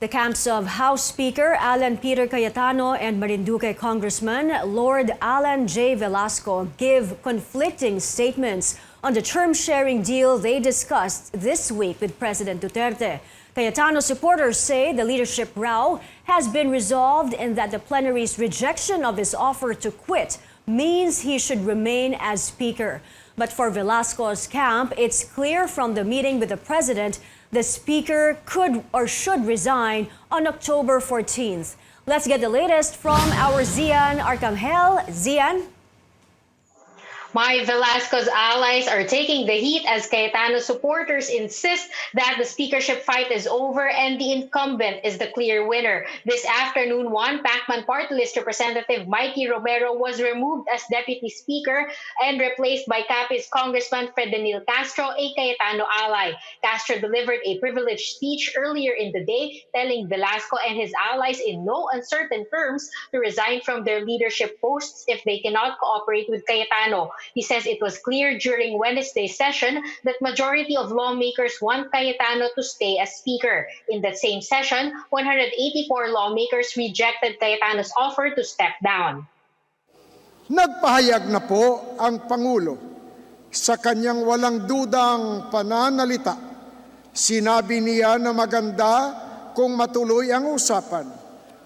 The camps of House Speaker Allan Peter Cayetano and Marinduque Congressman Lord Allan J. Velasco give conflicting statements on the term-sharing deal they discussed this week with President Duterte. Cayetano supporters say the leadership row has been resolved and that the plenary's rejection of his offer to quit means he should remain as Speaker. But for Velasco's camp, it's clear from the meeting with the President the Speaker could or should resign on October 14th. Let's get the latest from our Zian Arcangel. Zian? Velasco's allies are taking the heat as Cayetano supporters insist that the speakership fight is over and the incumbent is the clear winner. This afternoon, Juan Pacman Party List Representative Mikey Romero was removed as Deputy Speaker and replaced by Capiz Congressman Fredonil Castro, a Cayetano ally. Castro delivered a privileged speech earlier in the day, telling Velasco and his allies in no uncertain terms to resign from their leadership posts if they cannot cooperate with Cayetano. He says it was clear during Wednesday's session that majority of lawmakers want Cayetano to stay as Speaker. In that same session, 184 lawmakers rejected Cayetano's offer to step down. Nagpahayag na po ang Pangulo sa kanyang walang dudang pananalita. Sinabi niya na maganda kung matuloy ang usapan.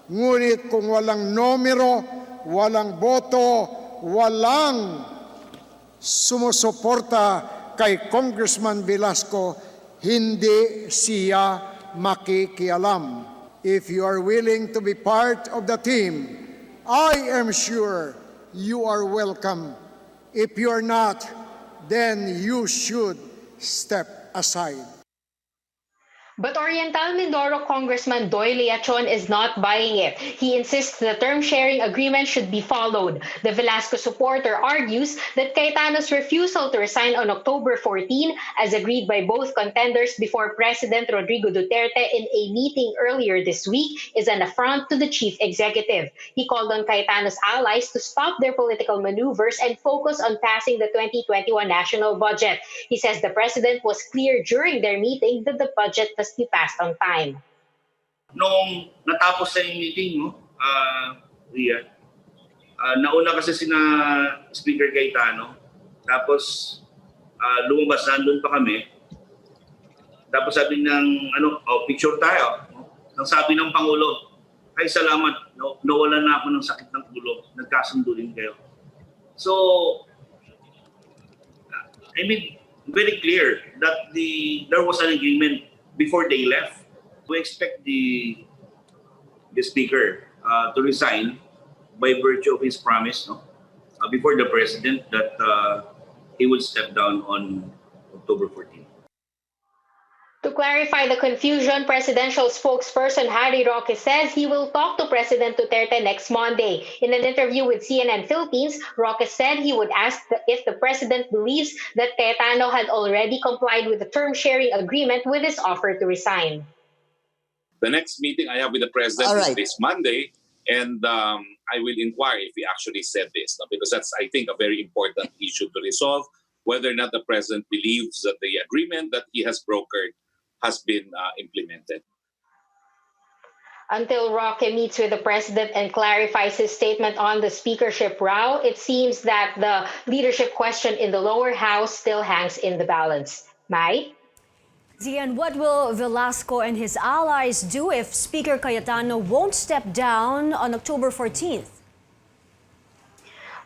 Ngunit kung walang numero, walang boto, walang sumusuporta kay Congressman Velasco, hindi siya makikialam. If you are willing to be part of the team, I am sure you are welcome. If you are not, then you should step aside. But Oriental Mindoro Congressman Doy Leachon is not buying it. He insists the term-sharing agreement should be followed. The Velasco supporter argues that Cayetano's refusal to resign on October 14, as agreed by both contenders before President Rodrigo Duterte in a meeting earlier this week, is an affront to the chief executive. He called on Cayetano's allies to stop their political maneuvers and focus on passing the 2021 national budget. He says the president was clear during their meeting that the budget was be passed on time. Noong natapos na yung meeting, Rian, nauna kasi sina Speaker Cayetano, tapos lumabas, nandun pa kami. Tapos sabi ng, picture tayo. Nang sabi ng Pangulo, ay salamat, nawalan na ako ng sakit ng ulo, nagkasundo din kayo. So, I mean, very clear that there was an agreement before they left. We expect the Speaker to resign by virtue of his promise before the President that he will step down on October 14. To clarify the confusion, presidential spokesperson Harry Roque says he will talk to President Duterte next Monday. In an interview with CNN Philippines, Roque said he would ask if the president believes that Cayetano had already complied with the term-sharing agreement with his offer to resign. The next meeting I have with the president is this Monday, and I will inquire if he actually said this, because that's, I think, a very important issue to resolve, whether or not the president believes that the agreement that he has brokered has been implemented. Until Roque meets with the president and clarifies his statement on the speakership row, it seems that the leadership question in the lower house still hangs in the balance. Mai? Zian, what will Velasco and his allies do if Speaker Cayetano won't step down on October 14th?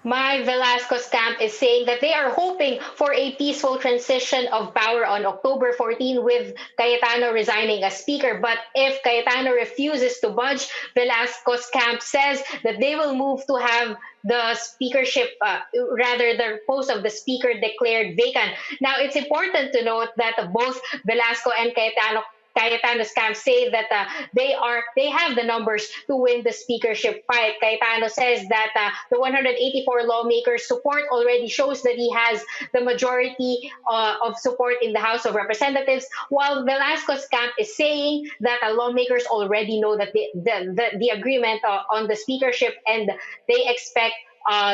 Velasco's camp is saying that they are hoping for a peaceful transition of power on October 14 with Cayetano resigning as Speaker. But if Cayetano refuses to budge, Velasco's camp says that they will move to have the speakership, the post of the Speaker declared vacant. Now, it's important to note that both Velasco and Cayetano's camp say that they have the numbers to win the speakership fight. Cayetano says that the 184 lawmakers' support already shows that he has the majority of support in the House of Representatives, while Velasco's camp is saying that lawmakers already know that the agreement on the speakership, and they expect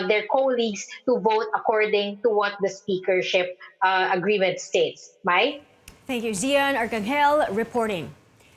their colleagues to vote according to what the speakership agreement states. Mai? Thank you, Zian Arcangel reporting.